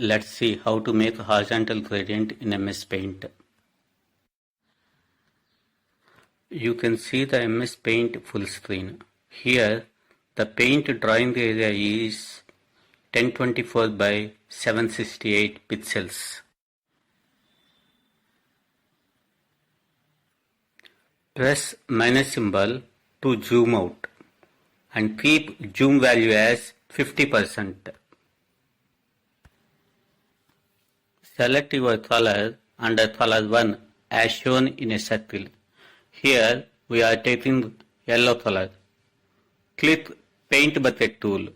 Let's see how to make a horizontal gradient in MS Paint. You can see the MS Paint full screen. Here, the paint drawing area is 1024 by 768 pixels. Press minus symbol to zoom out and keep zoom value as 50%. Select your color under color 1 as shown in a circle. Here we are taking yellow color. Click Paint Bucket tool.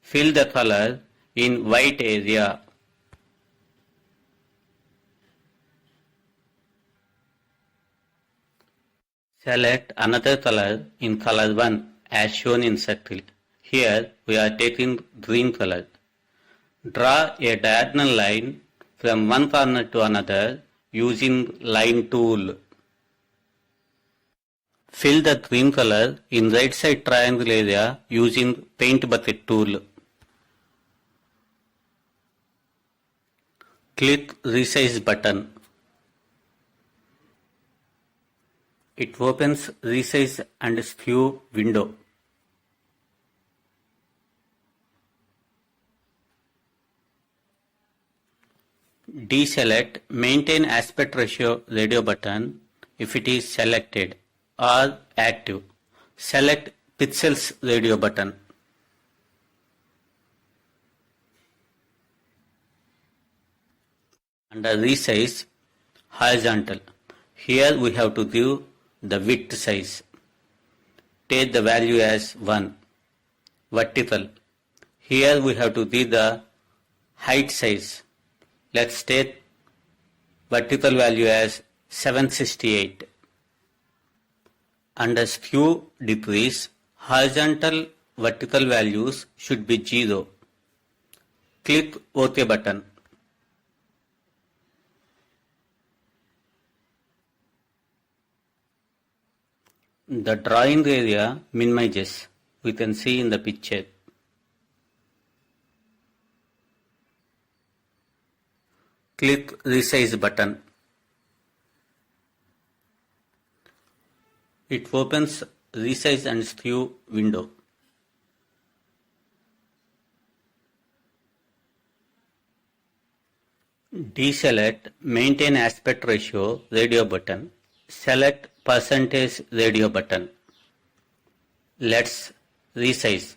Fill the color in white area. Select another color in color 1 as shown in circle. Here we are taking green color. Draw a diagonal line from one corner to another using line tool. Fill the green color in right side triangle area using Paint Bucket tool. Click Resize button. It opens Resize and Skew window. Deselect Maintain Aspect Ratio radio button if it is selected or active. Select Pixels radio button. Under Resize, Horizontal. Here we have to give the width size. Take the value as 1. Vertical. Here we have to give the height size. Let's take vertical value as 768. Under Skew Decrease, horizontal vertical values should be 0. Click OK button. The drawing area minimizes. We can see in the picture. Click Resize button. It opens Resize and Skew window. Deselect Maintain Aspect Ratio radio button. Select Percentage radio button. Let's resize.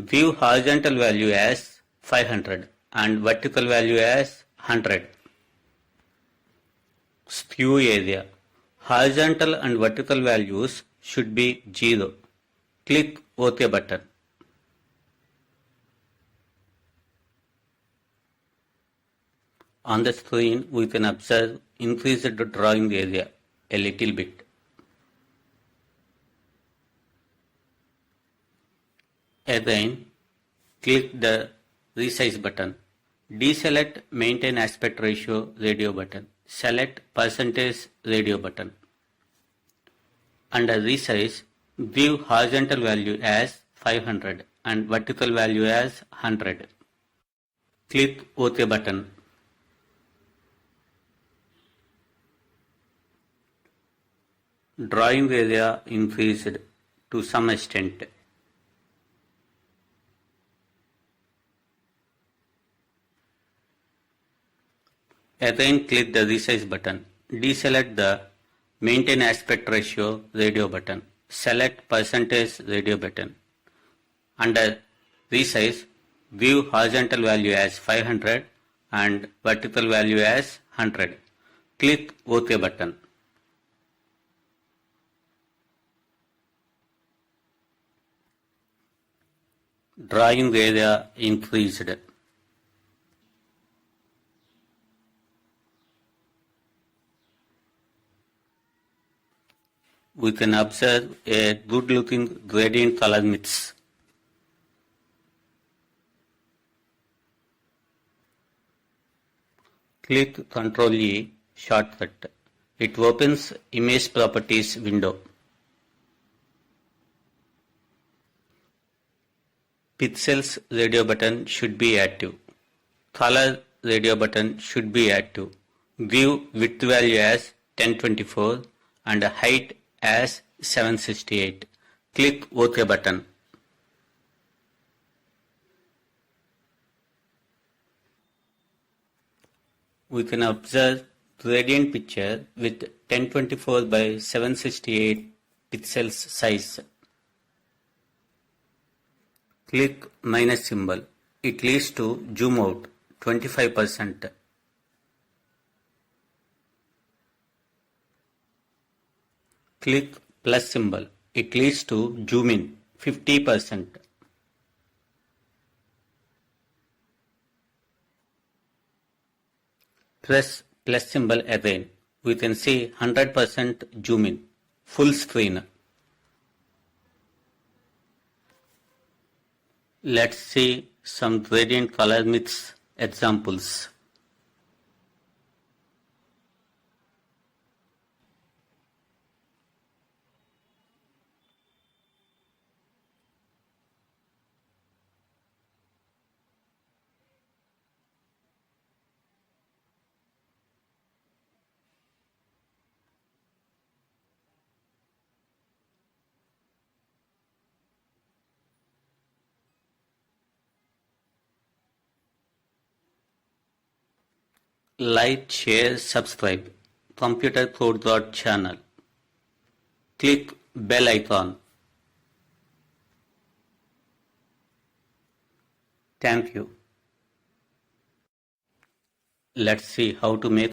Give horizontal value as 500 and vertical value as 100. Skew area. Horizontal and vertical values should be 0. Click OK button. On the screen, we can observe increased drawing area a little bit. Again, click the Resize button. Deselect Maintain Aspect Ratio radio button. Select Percentage radio button. Under Resize, give horizontal value as 500 and vertical value as 100. Click OK button. Drawing area increased to some extent. Again, click the Resize button. Deselect the Maintain Aspect Ratio radio button. Select Percentage radio button. Under Resize, give horizontal value as 500 and vertical value as 100. Click OK button. Drawing area increased. We can observe a good looking gradient color mix. Click Ctrl E shortcut. It opens Image Properties window. Pixels radio button should be active. Color radio button should be active. Give width value as 1024 and height as 768. Click OK button. We can observe gradient picture with 1024 by 768 pixels size. Click minus symbol. It leads to zoom out 25%. Click plus symbol. It leads to zoom in 50%. Press plus symbol again. We can see 100% zoom in, full screen. Let's see some gradient color mix examples. Like, share, subscribe. Computer Code channel. Click bell icon. Thank you. Let's see how to make